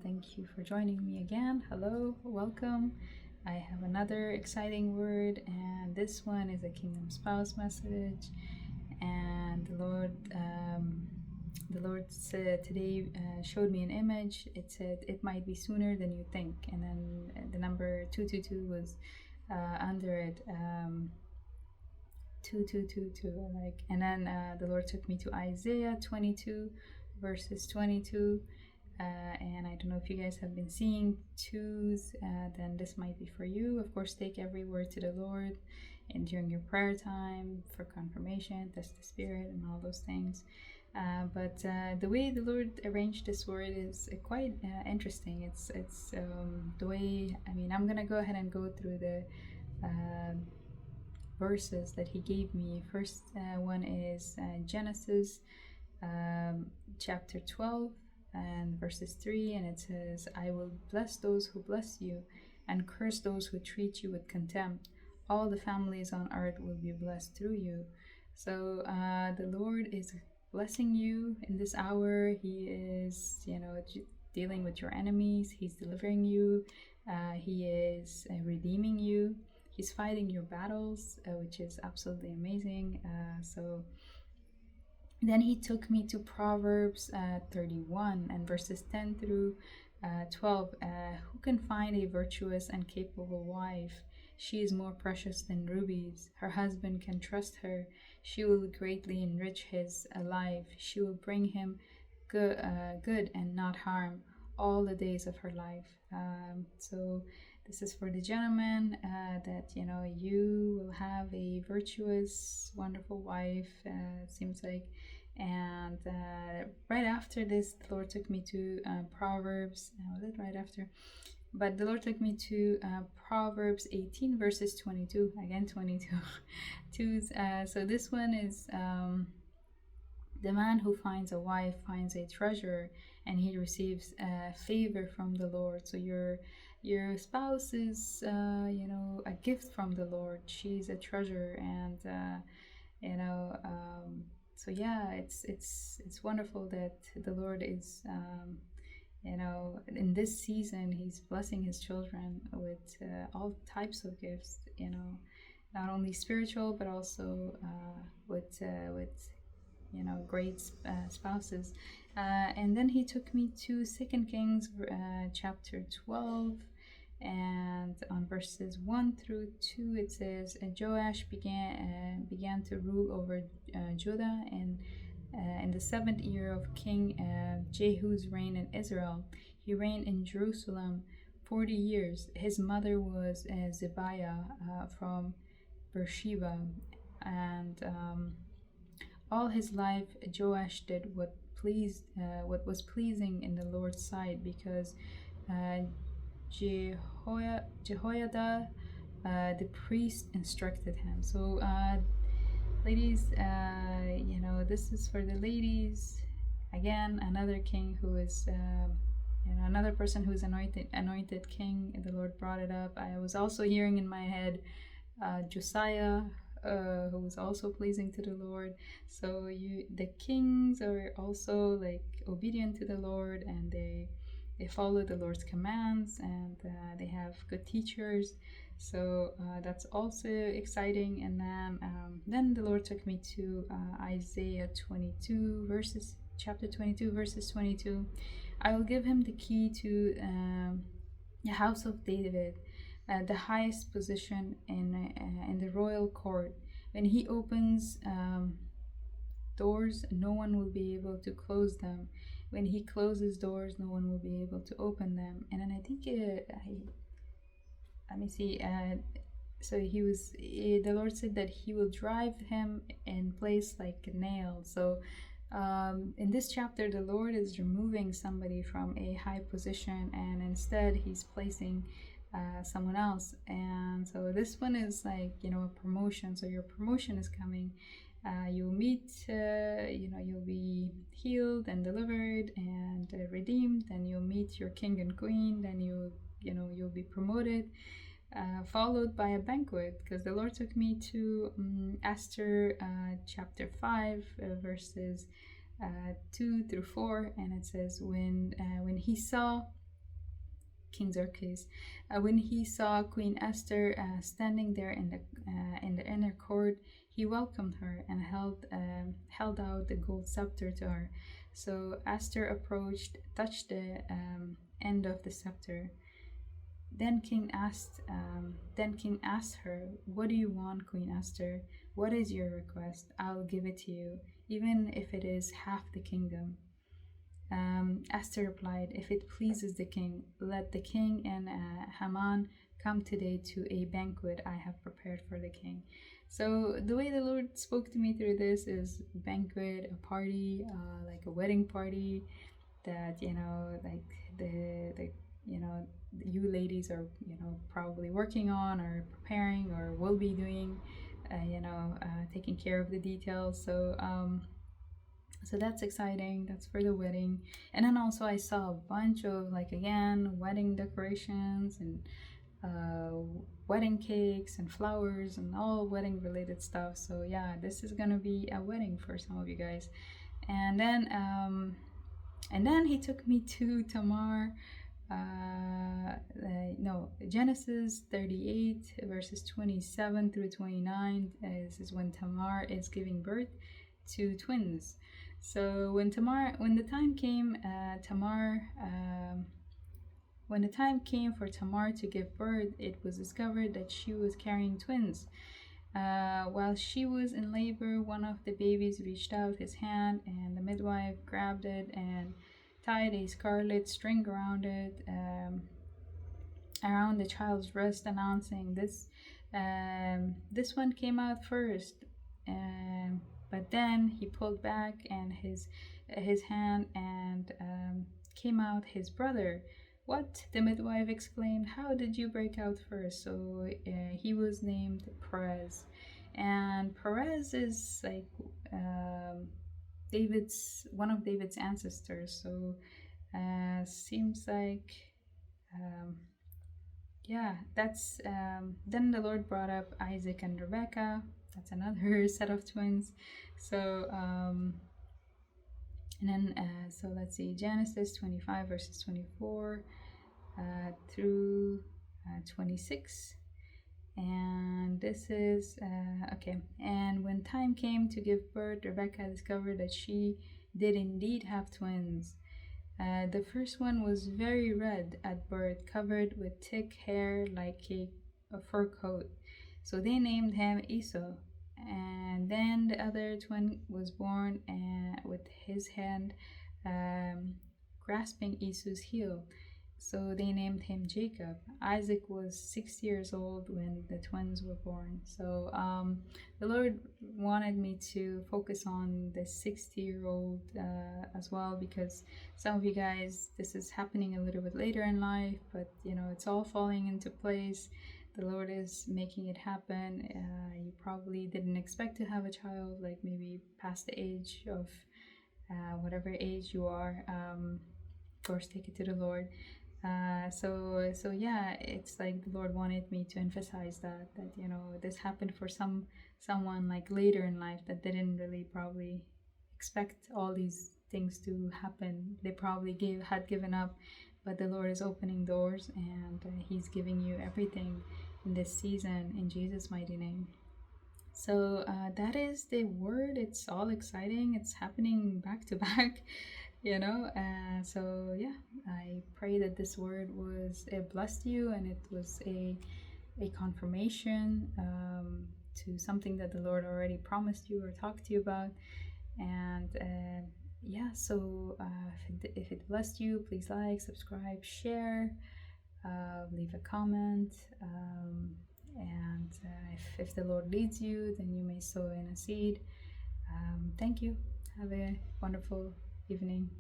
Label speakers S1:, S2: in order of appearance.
S1: Thank you for joining me again. Hello, welcome. I have another exciting word, and this one is a Kingdom Spouse message. And the Lord said today, showed me an image. It said it might be sooner than you think, and then the number 222 was under it. 2222, and then the Lord took me to Isaiah 22 verses 22. And I don't know if you guys have been seeing twos, then this might be for you. Of course, take every word to the Lord and during your prayer time for confirmation, test the spirit, and all those things. But the way the Lord arranged this word is quite interesting. It's the way, I'm going to go ahead and go through the verses that He gave me. First one is Genesis chapter 12. And verses 3, and it says, I will bless those who bless you and curse those who treat you with contempt. All the families on earth will be blessed through you. So the Lord is blessing you in this hour. He is, dealing with your enemies. He's delivering you. He is redeeming you. He's fighting your battles, which is absolutely amazing. Then He took me to Proverbs 31 and verses 10 through 12. Who can find a virtuous and capable wife? She is more precious than rubies. Her husband can trust her. She will greatly enrich his life. She will bring him good and not harm all the days of her life. So this is for the gentleman, that you will have a virtuous, wonderful wife, it seems like. And right after this, the Lord took me to Proverbs. Was it right after? But the Lord took me to Proverbs 18 verses 22. Again, 22. So this one is the man who finds a wife finds a treasure, and he receives favor from the Lord. So your spouse is a gift from the Lord. She's a treasure, and so yeah, it's wonderful that the Lord is in this season He's blessing His children with all types of gifts, not only spiritual but also with great spouses. And then He took me to 2 Kings chapter 12, and on verses 1 through 2 it says, Joash began to rule over Judah in the 7th year of King Jehu's reign in Israel. He reigned in Jerusalem 40 years. His mother was Zibiah from Beersheba, and all his life Joash did what was pleasing in the Lord's sight, because Jehoiada the priest instructed him. So ladies, this is for the ladies. Again, another king who is another person who is anointed king. The Lord brought it up. I was also hearing in my head Josiah, who was also pleasing to the Lord. So the kings are also obedient to the Lord, and they follow the Lord's commands, and they have good teachers. So that's also exciting. And then the Lord took me to Isaiah 22 verses, chapter 22 verses 22. I will give him the key to the house of David, the highest position in the royal court. When he opens doors, no one will be able to close them. When he closes doors, no one will be able to open them. And then I think let me see. So the Lord said that He will drive him in place like a nail. So in this chapter, the Lord is removing somebody from a high position, and instead He's placing someone else. And so this one is a promotion. So your promotion is coming. You'll meet, you'll be healed and delivered and redeemed. Then you'll meet your king and queen. Then you'll be promoted, followed by a banquet. Because the Lord took me to Esther chapter 5 verses 2 through 4, and it says, when he saw King Xerxes, when he saw Queen Esther standing there in the inner court, he welcomed her and held out the gold scepter to her. So Esther approached, touched the end of the scepter. Then King asked her, "What do you want, Queen Esther? What is your request? I'll give it to you, even if it is half the kingdom." Esther replied, "If it pleases the king, let the king and Haman come today to a banquet I have prepared for the king." So the way the Lord spoke to me through this is banquet, a party, like a wedding party that, like the you ladies are, probably working on or preparing or will be doing, taking care of the details. So that's exciting. That's for the wedding. And then also I saw a bunch of, like, again, wedding decorations and wedding cakes and flowers and all wedding related stuff. So yeah, this is gonna be a wedding for some of you guys. And then he took me to Tamar. Genesis 38 verses 27 through 29. This is when Tamar is giving birth to twins. So when the time came for Tamar to give birth, it was discovered that she was carrying twins. While she was in labor, one of the babies reached out his hand, and the midwife grabbed it and tied a scarlet string around it, around the child's wrist, announcing, this one came out first. But then he pulled back and his hand, and came out his brother. "What?" the midwife exclaimed. "How did you break out first?" So he was named Perez, and Perez is like one of David's ancestors. So seems like that's then the Lord brought up Isaac and Rebecca. That's another set of twins. So and then so let's see, Genesis 25 verses 24 through 26. And this is okay. "And when time came to give birth, Rebecca discovered that she did indeed have twins. The first one was very red at birth, covered with thick hair like a fur coat. So they named him Esau. And then the other twin was born with his hand grasping Esau's heel. So they named him Jacob. Isaac was 6 years old when the twins were born." So the Lord wanted me to focus on the 60-year-old as well, because some of you guys, this is happening a little bit later in life, but it's all falling into place. The Lord is making it happen. You probably didn't expect to have a child, like maybe past the age of whatever age you are. Of course, take it to the Lord. So yeah, it's like the Lord wanted me to emphasize that this happened for someone like later in life that didn't really probably expect all these things to happen. They probably had given up, but the Lord is opening doors, and He's giving you everything in this season, in Jesus' mighty name. So that is the word. It's all exciting. It's happening back to back. So yeah, I pray that this word it blessed you, and it was a confirmation to something that the Lord already promised you or talked to you about. And so if it blessed you, please like, subscribe, share, leave a comment, and if the Lord leads you, then you may sow in a seed. Thank you. Have a wonderful evening.